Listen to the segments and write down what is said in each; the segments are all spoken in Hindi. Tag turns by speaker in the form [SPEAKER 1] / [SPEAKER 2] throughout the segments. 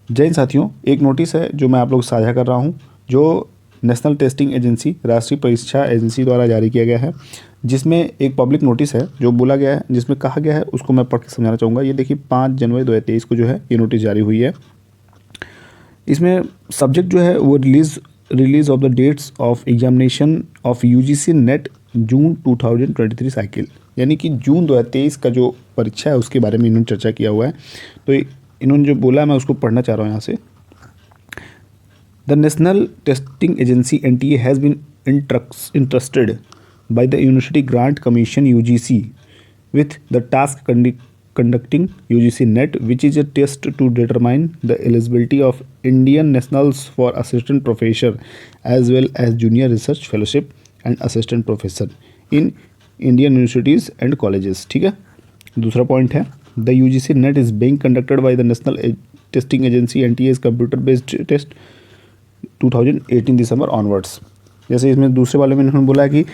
[SPEAKER 1] जय हिंद साथियों, एक नोटिस है जो मैं आप लोग साझा कर रहा हूं, जो नेशनल टेस्टिंग एजेंसी, राष्ट्रीय परीक्षा एजेंसी द्वारा जारी किया गया है, जिसमें एक पब्लिक नोटिस है जो बोला गया है, जिसमें कहा गया है, उसको मैं पढ़ के समझाना चाहूँगा। ये देखिए 5 जनवरी 2023 को जो है ये नोटिस जारी हुई है। इसमें सब्जेक्ट जो है वो release of the dates of examination of UGC NET June 2023 cycle, यानी कि जून 2023 का जो परीक्षा है उसके बारे में इन्होंने चर्चा किया हुआ है। तो इन्होंने जो बोला मैं उसको पढ़ना चाह रहा हूँ यहाँ से। The national testing agency NTA has been interested by the University Grant Commission UGC with the task conducting UGC NET, which is a test to determine the eligibility of Indian nationals for assistant professor as well as junior research fellowship and assistant professor in Indian universities and colleges। ठीक है, दूसरा पॉइंट है the UGC NET is being conducted by the National Testing Agency NTA's computer based test 2018 December onwards. जैसे इसमें दूसरे वाले में इन्होंने बोला है कि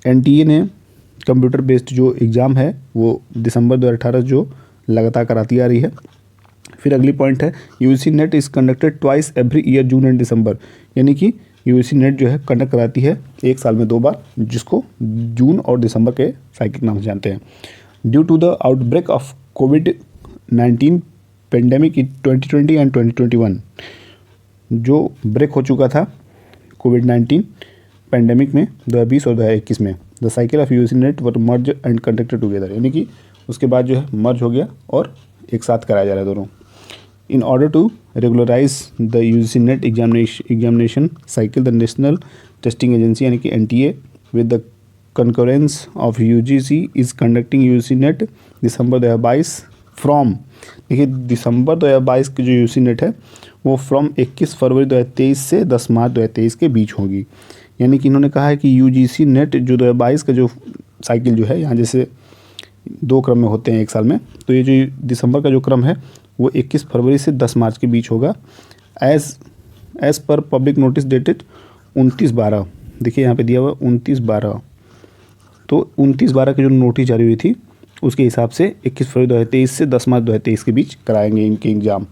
[SPEAKER 1] NTA ने कंप्यूटर बेस्ड जो एग्ज़ाम है वो दिसंबर 2018 जो लगातार कराती आ रही है। फिर अगली पॉइंट है UGC NET is conducted twice every year June and December, यानी कि UGC नेट जो है कंडक्ट कराती है एक साल में 2 बार, जिसको जून और दिसंबर के साइकिल के नाम से जानते हैं। Due to the outbreak of COVID-19 pandemic in 2020 and 2021, जो ब्रेक हो चुका था COVID-19 पेंडेमिक में 2020 और 2021 में, the cycle of UGC net were merge and conducted together, यानी कि उसके बाद जो है मर्ज हो गया और एक साथ कराया जा रहा है दोनों। In order to regularize the UGC NET examination cycle, the national testing agency यानी कि NTA with the concurrence of UGC is conducting UGC NET December 2022 from, देखिए दिसंबर 2022 की जो UGC नेट है वो फ्रॉम 21 फरवरी 2023 से 10 मार्च 2023 के बीच होगी। यानी कि इन्होंने कहा है कि UGC नेट जो 2022 का जो साइकिल जो है, यहाँ जैसे 2 क्रम में होते हैं एक साल में, तो ये जो दिसंबर का जो क्रम है वो 21 फरवरी से 10 मार्च के बीच होगा। As per public notice dated 29/12, देखिए यहाँ पे दिया हुआ 29/12, तो 29/12 की जो नोटिस जारी हुई थी उसके हिसाब से 21 फरवरी 2023 से 10 मार्च 2023 के बीच कराएंगे इनके एग्ज़ाम।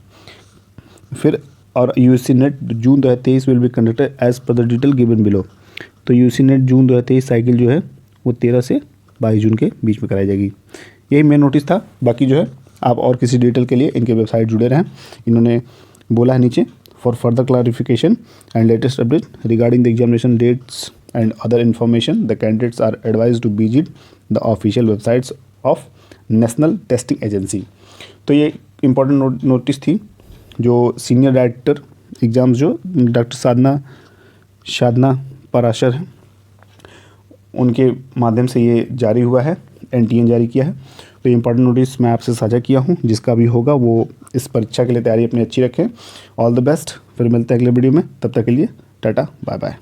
[SPEAKER 1] फिर और UGC NET June 2023 will be conducted as per the detail given below, तो UGC नेट जून 2023 साइकिल जो है वो 13 से 22 जून के बीच में कराई जाएगी। यही मेन नोटिस था। बाकी जो है आप और किसी डिटेल के लिए इनके वेबसाइट जुड़े रहें। इन्होंने बोला है नीचे, for further clarification and latest update regarding the examination dates and other information the candidates are advise to visit the official websites of national testing agency. तो ये इंपॉर्टेंट नोटिस थी जो सीनियर डायरेक्टर एग्ज़ाम्स जो डॉक्टर साधना पराशर हैं उनके माध्यम से ये जारी हुआ है, NTA ने जारी किया है। तो ये इंपॉर्टेंट नोटिस मैं आपसे साझा किया हूँ। जिसका भी होगा वो इस परीक्षा के लिए तैयारी अपनी अच्छी रखें। All the best. फिर मिलते हैं अगले वीडियो में, तब तक के लिए टाटा बाय बाय।